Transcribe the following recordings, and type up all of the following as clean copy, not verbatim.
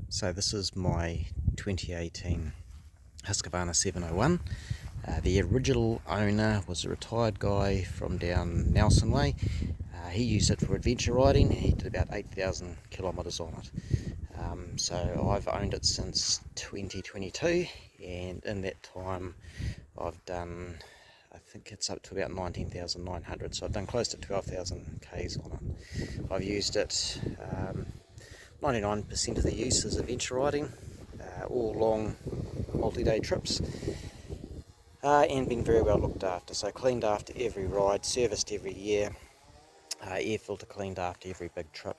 So this is my 2018 Husqvarna 701. The original owner was a retired guy from down Nelson Way. He used it for adventure riding. He did about 8,000 kilometres on it. So I've owned it since 2022, and in that time I've done, I think it's up to about 19,900, so I've done close to 12,000 Ks on it. I've used it 99% of the use is adventure riding, all long multi-day trips, and been very well looked after. So cleaned after every ride, serviced every year, air filter cleaned after every big trip.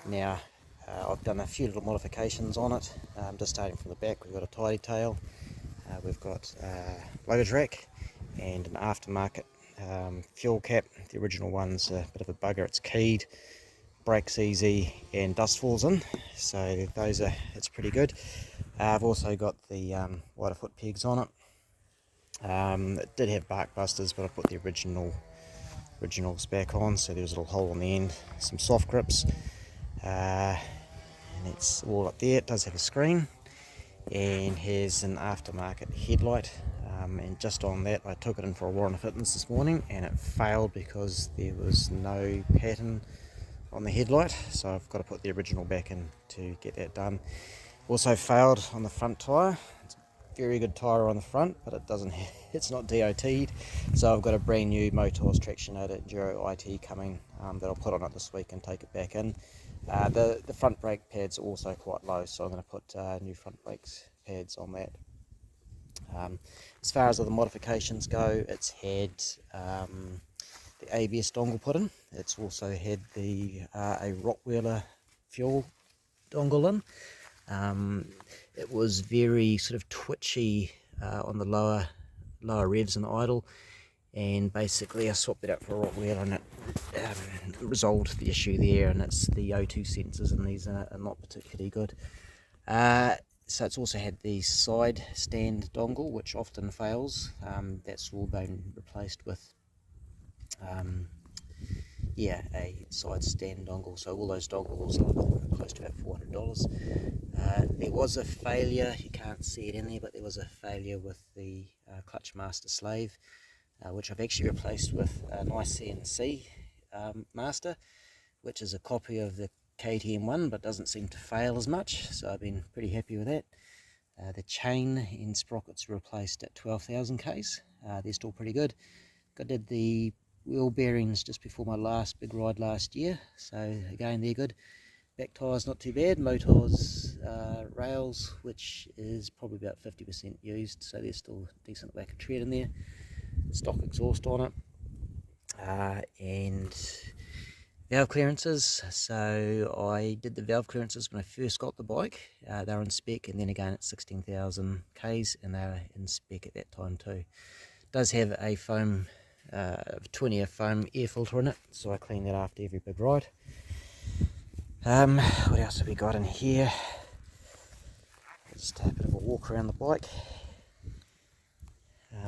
Now I've done a few little modifications on it. Just starting from the back, we've got a tidy tail, we've got luggage rack and an aftermarket fuel cap. The original one's a bit of a bugger, it's keyed, brakes easy and dust falls in, so those are, it's pretty good. I've also got the wider foot pegs on it. It did have bark busters, but I put the originals back on, so there's a little hole on the end, some soft grips, and it's all up there. It does have a screen and has an aftermarket headlight, and just on that I took it in for a Warren Fitness this morning and it failed because there was no pattern on the headlight, so I've got to put the original back in to get that done. Also failed on the front tyre. It's a very good tyre on the front, but it doesn't it's not DOT'd, so I've got a brand new Motors Tractionator Enduro IT coming that I'll put on it this week and take it back in. The front brake pads are also quite low, so I'm going to put new front brakes pads on that. As far as other modifications go, it's had the ABS dongle put in. It's also had the a Rottweiler fuel dongle in. It was very sort of twitchy on the lower revs and idle, and basically I swapped it out for a Rottweiler and it resolved the issue there. And it's the O2 sensors in these are not particularly good. So it's also had the side stand dongle, which often fails. That's all been replaced with a side stand dongle, so all those dongles are close to about $400. There was a failure, you can't see it in there, but there was a failure with the clutch master slave, which I've actually replaced with a nice CNC master, which is a copy of the KTM1 but doesn't seem to fail as much, so I've been pretty happy with that. The chain and sprockets were replaced at 12,000 Ks. They're still pretty good. I did the wheel bearings just before my last big ride last year, so again they're good. Back tyres not too bad. Motors rails, which is probably about 50% used, so there's still a decent whack of tread in there. Stock exhaust on it, and valve clearances. So I did the valve clearances when I first got the bike. They were in spec, and then again at 16,000 Ks, and they were in spec at that time too. It does have a foam 20 foam air filter in it, so I clean that after every big ride. What else have we got in here? Just a bit of a walk around the bike.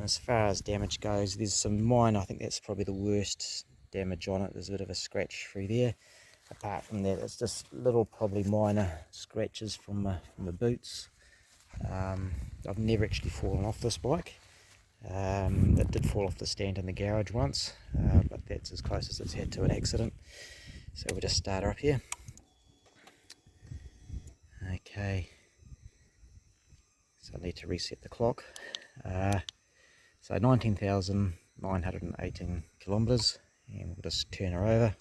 As far as damage goes, there's some minor, I think that's probably the worst damage on it. There's a bit of a scratch through there. Apart from that, it's just little, probably minor scratches from the boots. I've never actually fallen off this bike. That did fall off the stand in the garage once, but that's as close as it's had to an accident. So we'll just start her up here. Okay, so I need to reset the clock. So 19,918 kilometres, and we'll just turn her over.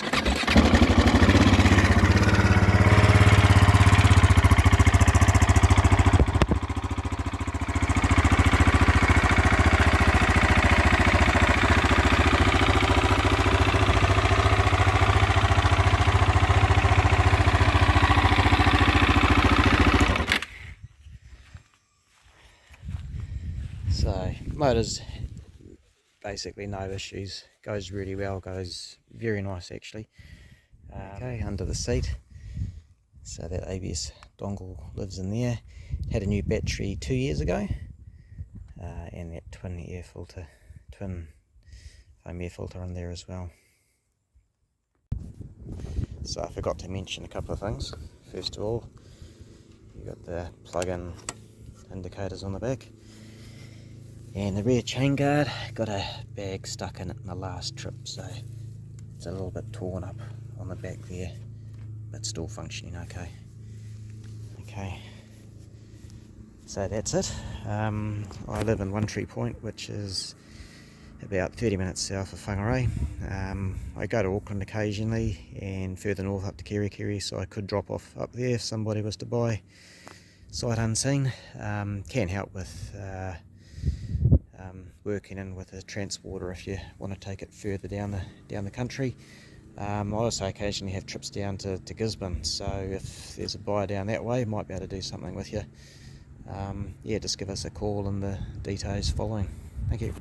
So motor's basically no issues, goes really well, goes very nice actually. Okay, under the seat, so that ABS dongle lives in there. Had a new battery 2 years ago, and that twin foam air filter in there as well. So I forgot to mention a couple of things. First of all, you've got the plug-in indicators on the back, and the rear chain guard got a bag stuck in it in the last trip, so it's a little bit torn up on the back there, but still functioning okay. Okay, so that's it. I live in One Tree Point, which is about 30 minutes south of Whangarei. I go to Auckland occasionally and further north up to Kerikeri, so I could drop off up there if somebody was to buy sight unseen. Can help with working in with a transporter if you want to take it further down the country. I also occasionally have trips down to Gisborne, so if there's a buyer down that way, might be able to do something with you. Yeah, just give us a call and the details following. Thank you.